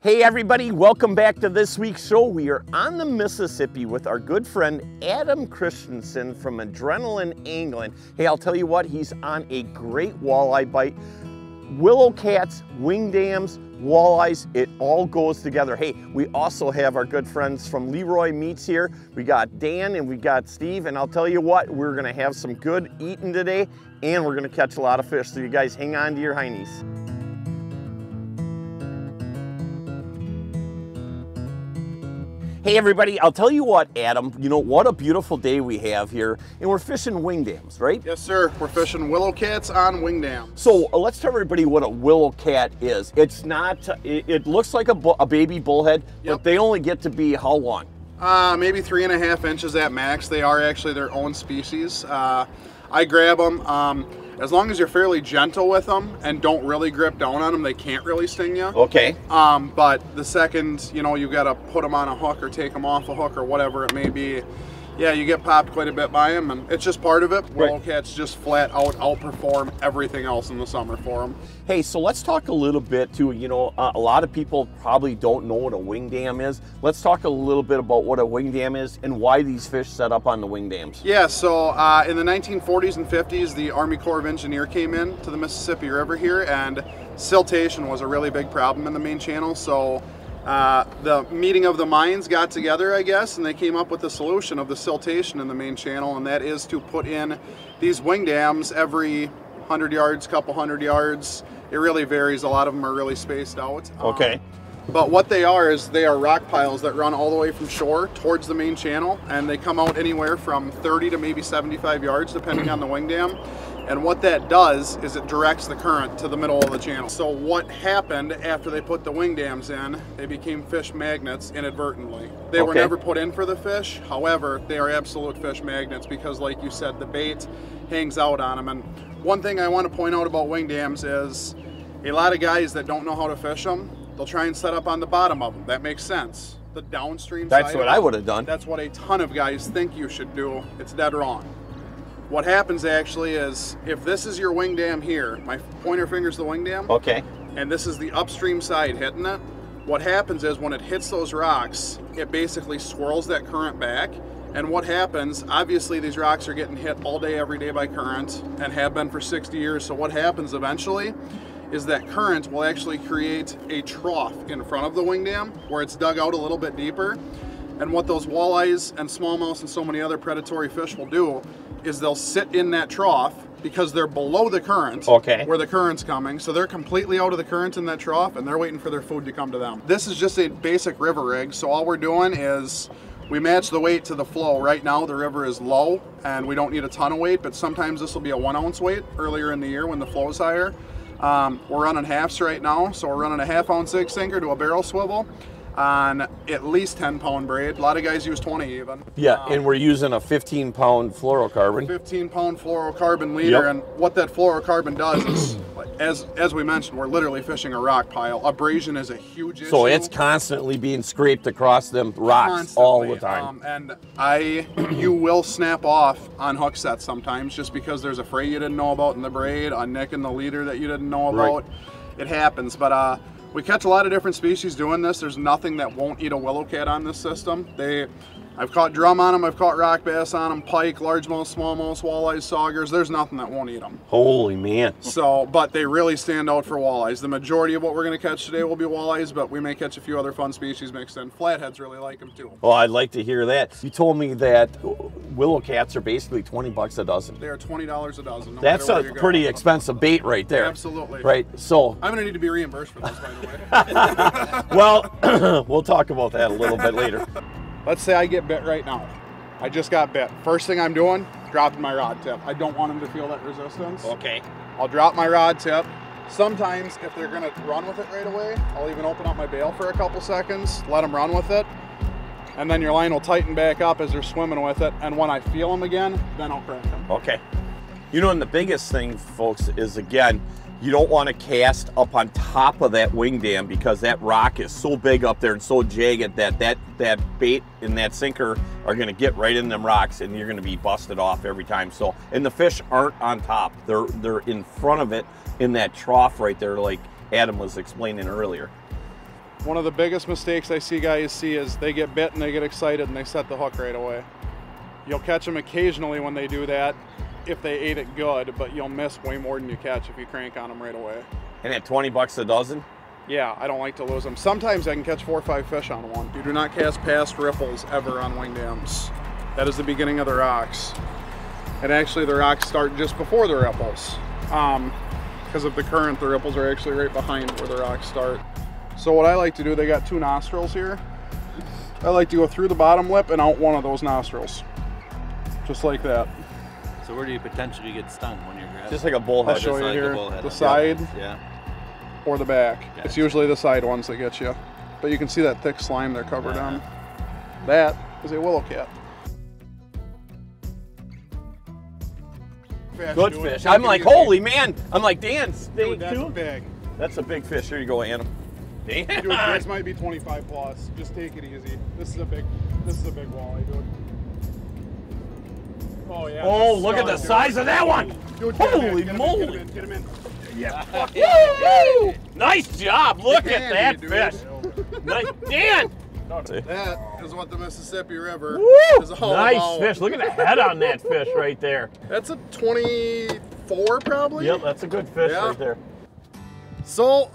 Hey everybody, welcome back to this week's show. We are on the Mississippi with our good friend Adam Christianson from Adrenaline Angling. Hey, I'll tell you what, he's on a great walleye bite. Willow cats, wing dams, walleyes, it all goes together. Hey, we also have our good friends from Leroy Meats here. We got Dan and we got Steve, and I'll tell you what, we're gonna have some good eating today and we're gonna catch a lot of fish. So you guys hang on to your heinies. Hey everybody, I'll tell you what, Adam, you know, what a beautiful day we have here, and we're fishing wing dams, right? Yes, sir. We're fishing willow cats on wing dams. So let's tell everybody what a willow cat is. It's not, it looks like a baby bullhead, Yep. but they only get to be how long? Maybe 3.5 inches at max. They are actually their own species. I grab them. As long as you're fairly gentle with them and don't really grip down on them, they can't really sting you. Okay. But the second, you know, you got to put them on a hook or take them off a hook or whatever it may be, yeah, you get popped quite a bit by them, and it's just part of it. Willow cats just flat out outperform everything else in the summer for them. Hey, so let's talk a little bit too, you know, a lot of people probably don't know what a wing dam is. Let's talk a little bit about what a wing dam is and why these fish set up on the wing dams. Yeah, so in the 1940s and 50s, the Army Corps of Engineers came in to the Mississippi River here, and siltation was a really big problem in the main channel. So the meeting of the minds got together, I guess, and they came up with the solution of the siltation in the main channel, and that is to put in these wing dams every 100 yards, couple hundred yards. It really varies. A lot of them are really spaced out. Okay. But what they are is they are rock piles that run all the way from shore towards the main channel, and they come out anywhere from 30 to maybe 75 yards depending on the wing dam. And what that does is it directs the current to the middle of the channel. So what happened after they put the wing dams in, they became fish magnets inadvertently. They were never put in for the fish. However, they are absolute fish magnets because, like you said, the bait hangs out on them. And one thing I want to point out about wing dams is a lot of guys that don't know how to fish them, they'll try and set up on the bottom of them. That makes sense. The downstream side. That's what I would have done. That's what a ton of guys think you should do. It's dead wrong. What happens actually is, if this is your wing dam here, my pointer finger's the wing dam. Okay. And this is the upstream side hitting it. What happens is when it hits those rocks, it basically swirls that current back. And what happens, obviously these rocks are getting hit all day, every day by current and have been for 60 years. So what happens eventually is that current will actually create a trough in front of the wing dam where it's dug out a little bit deeper. And what those walleyes and smallmouth and so many other predatory fish will do is they'll sit in that trough because they're below the current, where the current's coming. So they're completely out of the current in that trough and they're waiting for their food to come to them. This is just a basic river rig. So all we're doing is we match the weight to the flow. Right now the river is low and we don't need a ton of weight, but sometimes this will be a 1 ounce weight earlier in the year when the flow is higher. We're running halves right now. So we're running a 1/2 ounce zig sinker to a barrel swivel on at least 10-pound braid. A lot of guys use 20 even. Yeah, and we're using a 15-pound fluorocarbon. 15-pound fluorocarbon leader, and what that fluorocarbon does is, as we mentioned, we're literally fishing a rock pile. Abrasion is a huge issue. So it's constantly being scraped across them rocks all the time. And you will snap off on hook sets sometimes just because there's a fray you didn't know about in the braid, a nick in the leader that you didn't know about. It happens, but we catch a lot of different species doing this. There's nothing that won't eat a willow cat on this system. I've caught drum on them, I've caught rock bass on them, pike, largemouth, smallmouth, walleyes, saugers. There's nothing that won't eat them. Holy man. So, but they really stand out for walleyes. The majority of what we're going to catch today will be walleyes, but we may catch a few other fun species mixed in. Flatheads really like them too. Well, I'd like to hear that. You told me that willow cats are basically 20 bucks a dozen. They are $20 a dozen. No That's a pretty expensive bait right there. Absolutely. Right, so. I'm going to need to be reimbursed for this, by the way. Well, we'll talk about that a little bit later. Let's say I get bit right now. I just got bit. First thing I'm doing, dropping my rod tip. I don't want them to feel that resistance. Okay. I'll drop my rod tip. Sometimes if they're gonna run with it right away, I'll even open up my bail for a couple seconds, let them run with it. And then your line will tighten back up as they're swimming with it. And when I feel them again, then I'll crack them. Okay. You know, and the biggest thing, folks, is again, you don't want to cast up on top of that wing dam because that rock is so big up there and so jagged that bait and that sinker are going to get right in them rocks and you're going to be busted off every time. So, and the fish aren't on top. They're in front of it in that trough right there like Adam was explaining earlier. One of the biggest mistakes I see guys see is they get bit and they get excited and they set the hook right away. You'll catch them occasionally when they do that if they ate it good, but you'll miss way more than you catch if you crank on them right away. And at 20 bucks a dozen? Yeah, I don't like to lose them. Sometimes I can catch 4 or 5 fish on one. You do not cast past ripples ever on wing dams. That is the beginning of the rocks. And actually the rocks start just before the ripples. Because of the current, the ripples are actually right behind where the rocks start. So what I like to do, they got 2 nostrils here. I like to go through the bottom lip and out one of those nostrils. Just like that. So where do you potentially get stung when you're grabbing? Just like a bullhead. I'll show you like here. bullhead. The side Yeah. or the back. Gotcha. It's usually the side ones that get you. But you can see that thick slime they're covered on. That is a willow cat. Good fish. I'm like, holy man. I'm like, Dan, stay Dude, that's tuned. big. That's a big fish. Here you go, Adam. Dude, this might be 25 plus. Just take it easy. This is a big walleye, dude. Oh yeah. Oh, look at the size of that one. Dude, holy moly. Get him in. Yeah. Woo! Nice job. Look at that Dandy, fish. Nice. Dan. That is what the Mississippi River Woo! is all Nice about. fish. Look at the head on that fish right there. That's a 24 probably. Yep, that's a good fish Yeah. right there. So,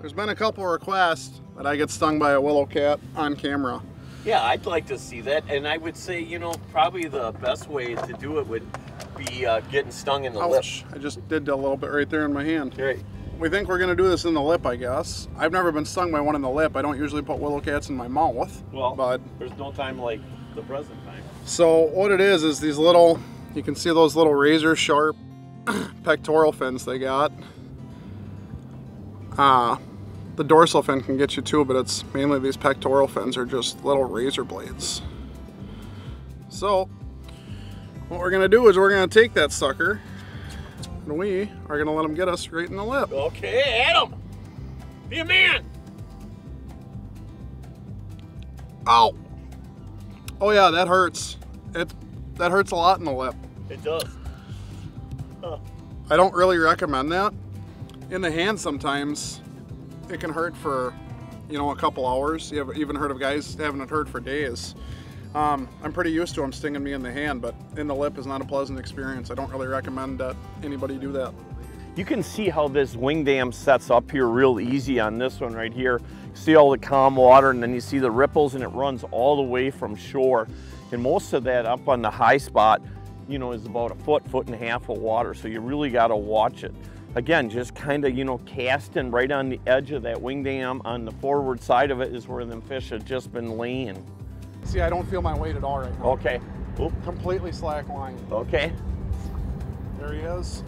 there's been a couple requests that I get stung by a willow cat on camera. Yeah, I'd like to see that. And I would say, you know, probably the best way to do it would be getting stung in the lip. Ouch, I just did a little bit right there in my hand. Right. We think we're gonna do this in the lip, I guess. I've never been stung by one in the lip. I don't usually put willow cats in my mouth. Well, but there's no time like the present time. so what it is these little, you can see those little razor sharp pectoral fins they got. The dorsal fin can get you too, but it's mainly these pectoral fins are just little razor blades. So what we're gonna do is we're gonna take that sucker and we are gonna let him get us right in the lip. Okay, Adam, be a man. Ow! Oh yeah, that hurts. That hurts a lot in the lip. It does. I don't really recommend that. In the hand sometimes it can hurt for, you know, a couple hours. You have even heard of guys having it hurt for days. I'm pretty used to them stinging me in the hand, but in the lip is not a pleasant experience. I don't really recommend that anybody do that. You can see how this wing dam sets up here real easy on this one right here. See all the calm water, and then you see the ripples, and it runs all the way from shore. And most of that up on the high spot, you know, is about a foot and a half of water. So you really got to watch it. Again, just kind of, you know, casting right on the edge of that wing dam. On the forward side of it is where them fish have just been laying. See, I don't feel my weight at all right now. Okay. Oop. Completely slack line. Okay. There he is.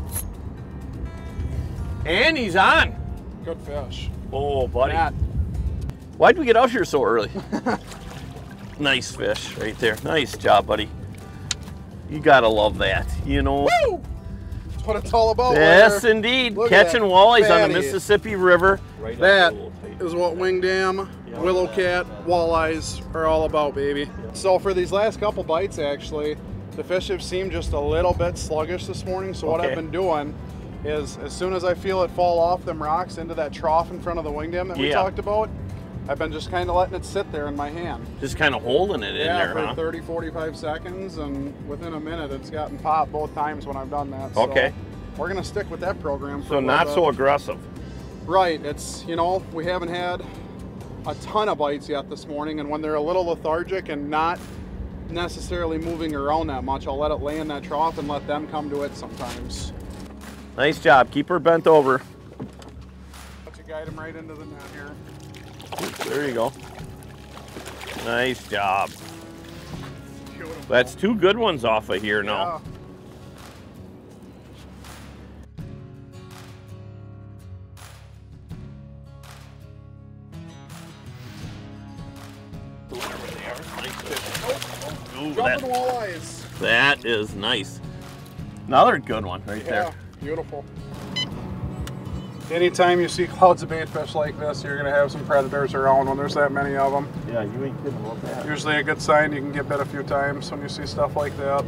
And he's on. Good fish. Oh, buddy. Matt. Why'd we get out here so early? Nice fish right there. Nice job, buddy. You gotta love that, you know. Woo! That's what it's all about. Yes, Larry. indeed. Look at Catching that walleyes on fatty. the Mississippi River. Right That is what wing dam, willow cat, walleyes are all about, baby. So for these last couple bites, actually, the fish have seemed just a little bit sluggish this morning. So what I've been doing is, as soon as I feel it fall off them rocks into that trough in front of the wing dam that we talked about, I've been just kind of letting it sit there in my hand. Just kind of holding it in there, for huh? 30, 45 seconds, and within a minute it's gotten popped both times when I've done that. Okay. So we're gonna stick with that program. So not so aggressive. Right, it's, you know, we haven't had a ton of bites yet this morning, and when they're a little lethargic and not necessarily moving around that much, I'll let it lay in that trough and let them come to it sometimes. Nice job. Keep her bent over. Let you guide them right into the net here. There you go. Nice job. Beautiful. That's 2 good ones off of here now. Ooh, Jumping walleyes. that is nice. Another good one right there. Beautiful. Anytime you see clouds of bait fish like this, you're going to have some predators around when there's that many of them. Yeah, you ain't kidding about that. Usually a good sign you can get bit a few times when you see stuff like that.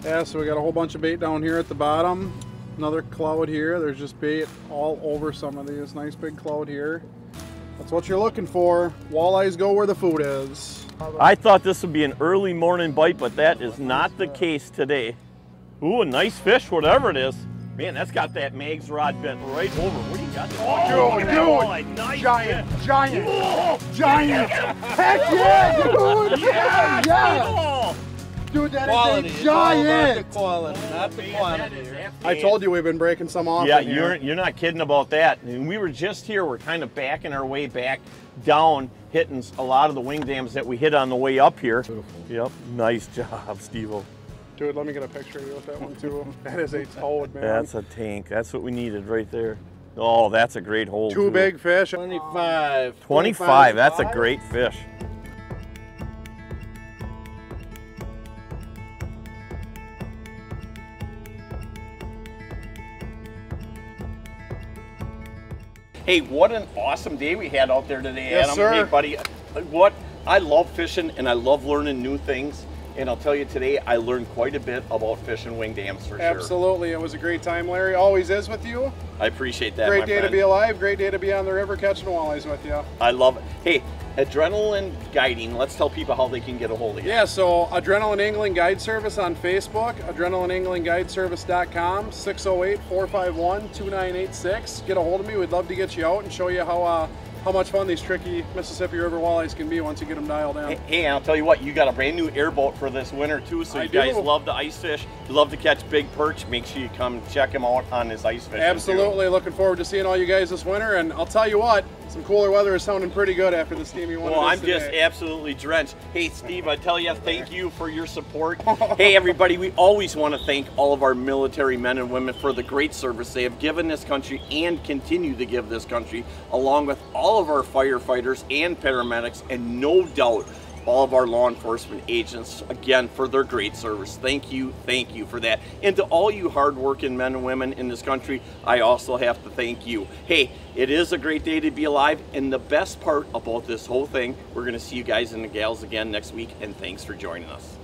Yeah, so we got a whole bunch of bait down here at the bottom. Another cloud here. There's just bait all over some of these. Nice big cloud here. That's what you're looking for. Walleyes go where the food is. I thought this would be an early morning bite, but that is not the case today. Ooh, a nice fish, whatever it is. Man, that's got that Mags rod bent right over. What do you got there? Oh, dude! Nice giant, fish. giant, Whoa, giant. Heck yeah, dude! Yeah, Yeah. Dude, that Quality. is a giant! Not the quality, not the quantity. I told you we've been breaking some off. Yeah, in here. you're not kidding about that. And we were just here. We're kind of backing our way back down, hitting a lot of the wing dams that we hit on the way up here. Beautiful. Yep, nice job, Steve-O. Dude, let me get a picture of you with that one too. That is a toad, man. That's a tank. That's what we needed right there. Oh, that's a great hole. Two too. big fish. 25. 25, that's a great fish. Hey, what an awesome day we had out there today, Yes, Adam. sir. Hey, buddy, I love fishing and I love learning new things. And I'll tell you today, I learned quite a bit about fishing wing dams for sure. Absolutely, it was a great time, Larry. Always is with you. I appreciate that, Great my day to friend. be alive. Great day to be on the river catching walleyes with you. I love it. Hey, Adrenaline Guiding, let's tell people how they can get a hold of you. Yeah, so Adrenaline Angling Guide Service on Facebook, adrenalineanglingguideservice.com, 608-451-2986. Get a hold of me. We'd love to get you out and show you how much fun these tricky Mississippi River walleyes can be once you get them dialed in. Hey, I'll tell you what, you got a brand new airboat for this winter too, so I you guys do. love to ice fish, you love to catch big perch, make sure you come check him out on his ice fishing. Absolutely, looking forward to seeing all you guys this winter, and I'll tell you what, some cooler weather is sounding pretty good after the steamy one. Well, it is I'm just today. absolutely drenched. Hey, Steve, I tell you, thank you for your support. Hey, everybody, we always want to thank all of our military men and women for the great service they have given this country and continue to give this country, along with all of our firefighters and paramedics, and no doubt, all of our law enforcement agents, again, for their great service. Thank you for that. And to all you hardworking men and women in this country, I also have to thank you. Hey, it is a great day to be alive, and the best part about this whole thing, we're gonna see you guys and the gals again next week, and thanks for joining us.